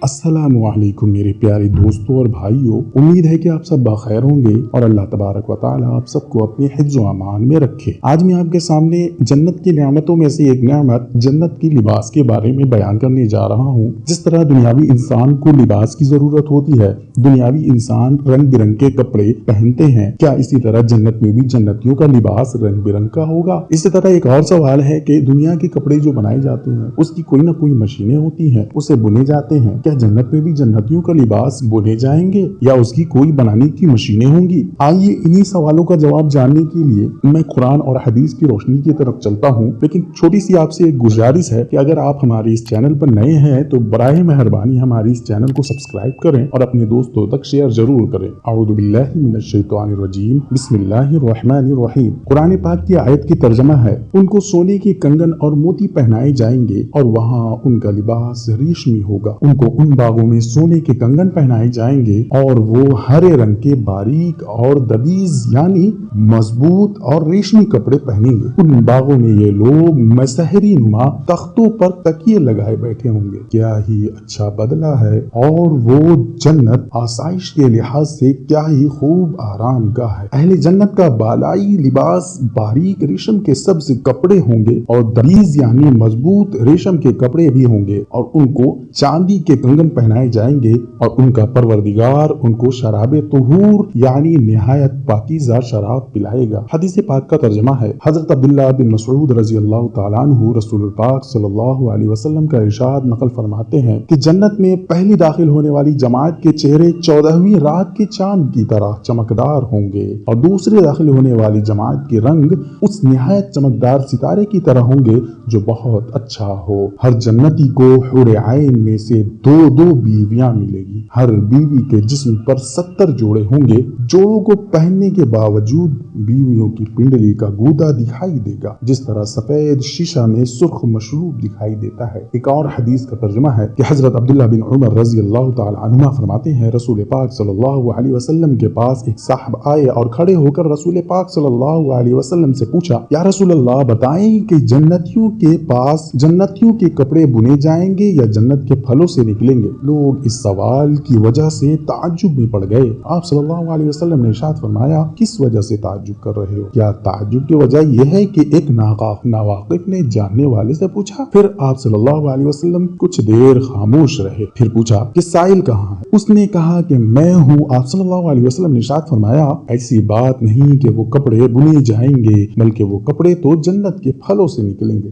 السلام علیکم میرے پیارے دوستوں اور بھائیوں، امید ہے کہ آپ سب بخیر ہوں گے اور اللہ تبارک و تعالی آپ سب کو اپنے حفظ و امان میں رکھے۔ آج میں آپ کے سامنے جنت کی نعمتوں میں سے ایک نعمت جنت کی لباس کے بارے میں بیان کرنے جا رہا ہوں۔ جس طرح دنیاوی انسان کو لباس کی ضرورت ہوتی ہے، دنیاوی انسان رنگ برنگ کے کپڑے پہنتے ہیں، کیا اسی طرح جنت میں بھی جنتیوں کا لباس رنگ برنگ کا ہوگا؟ اسی طرح ایک اور سوال ہے کہ دنیا کے کپڑے جو بنائے جاتے ہیں اس کی کوئی نہ کوئی مشینیں ہوتی ہیں، اسے بنے جاتے ہیں، کیا جنت میں بھی جنتیوں کا لباس بنے جائیں گے یا اس کی کوئی بنانے کی مشینیں ہوں گی؟ آئیے انہی سوالوں کا جواب جاننے کے لیے میں قرآن اور حدیث کی روشنی کی طرف چلتا ہوں، لیکن چھوٹی سی آپ سے ایک گزارش ہے کہ اگر آپ ہمارے اس چینل پر نئے ہیں تو براہ مہربانی ہمارے اس چینل کو سبسکرائب کریں اور اپنے دوستوں تک شیئر ضرور کریں۔ اعوذ باللہ من الشیطان الرجیم، بسم اللہ الرحمن الرحیم۔ قرآن پاک کی آیت کی ترجمہ ہے، ان کو سونے کے کنگن اور موتی پہنائے جائیں گے اور وہاں ان کا لباس ریشمی ہوگا۔ ان کو ان باغوں میں سونے کے کنگن پہنائے جائیں گے اور وہ ہرے رنگ کے باریک اور دبیز یعنی مضبوط اور ریشمی کپڑے پہنیں گے۔ ان باغوں میں یہ لوگ مسحری نما تختوں پر تکیے لگائے بیٹھے ہوں گے۔ کیا ہی اچھا بدلہ ہے، اور وہ جنت آسائش کے لحاظ سے کیا ہی خوب آرام گاہ ہے۔ اہل جنت کا بالائی لباس باریک ریشم کے سبز کپڑے ہوں گے اور دبیز یعنی مضبوط ریشم کے کپڑے بھی ہوں گے، اور ان کو چاندی کے کنگن پہنائے جائیں گے اور ان کا پروردگار ان کو شراب طہور یعنی نہایت پاکیزہ شراب پلائے گا۔ حدیث پاک کا ترجمہ ہے، حضرت عبداللہ بن مسعود رضی اللہ تعالیٰ عنہ رسول پاک صلی اللہ علیہ وسلم کا ارشاد نقل فرماتے ہیں کہ جنت میں پہلی داخل ہونے والی جماعت کے چہرے 14ویں رات کے چاند کی طرح چمکدار ہوں گے، اور دوسرے داخل ہونے والی جماعت کے رنگ اس نہایت چمکدار ستارے کی طرح ہوں گے جو بہت اچھا ہو۔ ہر جنتی کو حور عین میں سے دو دو بیویاں ملے گی، ہر بیوی کے جسم پر 70 جوڑے ہوں گے۔ جوڑوں کو پہننے کے باوجود بیویوں کی پنڈلی کا گودا دکھائی دے گا، جس طرح سفید شیشہ میں سرخ مشروب دکھائی دیتا ہے۔ ایک اور حدیث کا ترجمہ ہے کہ حضرت عبداللہ بن عمر رضی اللہ تعالی عنہما فرماتے ہیں، رسول پاک صلی اللہ علیہ وسلم کے پاس ایک صاحب آئے اور کھڑے ہو کر رسول پاک صلی اللہ علیہ وسلم سے پوچھا، یا رسول اللہ بتائیں کہ جنتیوں کے پاس جنتیوں کے کپڑے بنے جائیں گے یا جنت کے پھلوں سے نکلیں گے؟ لوگ اس سوال کی وجہ سے تعجب میں پڑ گئے۔ آپ صلی اللہ علیہ وسلم نے ارشاد فرمایا، کس وجہ سے تعجب کر رہے ہو؟ کیا تعجب کی وجہ یہ ہے کہ ایک ناواقف نے جاننے والے سے پوچھا؟ پھر آپ صلی اللہ علیہ وسلم کچھ دیر خاموش رہے، پھر پوچھا کہ سائل کہاں ہے؟ اس نے کہا کہ میں ہوں۔ آپ صلی اللہ علیہ وسلم نے ارشاد فرمایا، ایسی بات نہیں کہ وہ کپڑے بنے جائیں گے، بلکہ وہ کپڑے تو جنت کے پھلوں سے نکلیں گے۔